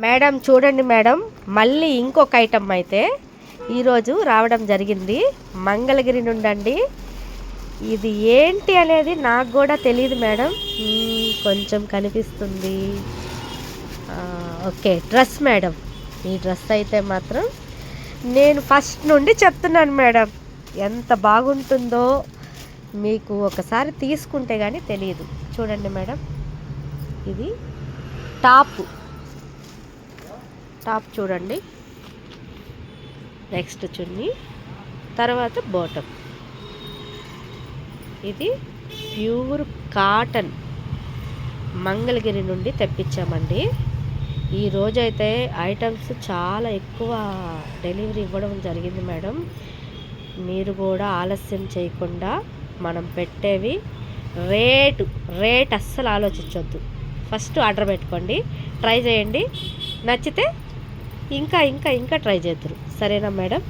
Madam చూడండి madam, మళ్ళీ ఇంకొక ఐటమ్ అయితే ఈరోజు రావడం జరిగింది మంగళగిరి నుండి అండి. ఇది ఏంటి అనేది నాకు కూడా తెలియదు మేడం. కొంచెం కనిపిస్తుంది. Okay, dress madam. ఈ డ్రెస్ అయితే మాత్రం నేను ఫస్ట్ నుండి చెప్తున్నాను మేడం, ఎంత బాగుంటుందో మీకు ఒకసారి తీసుకుంటే కానీ తెలియదు. చూడండి మేడం, ఇది టాప్ చూడండి, నెక్స్ట్ చున్నీ, తర్వాత బాటమ్. ఇది ప్యూర్ కాటన్ మంగళగిరి నుండి తెప్పించామండి. ఈరోజైతే ఐటమ్స్ చాలా ఎక్కువ డెలివరీ ఇవ్వడం జరిగింది మేడం. మీరు కూడా ఆలస్యం చేయకుండా మనం పెట్టేవి రేట్ అస్సలు ఆలోచించొద్దు. ఫస్ట్ ఆర్డర్ పెట్టుకోండి, ట్రై చేయండి, నచ్చితే ఇంకా ట్రై చేద్దరు. సరేనా మేడం?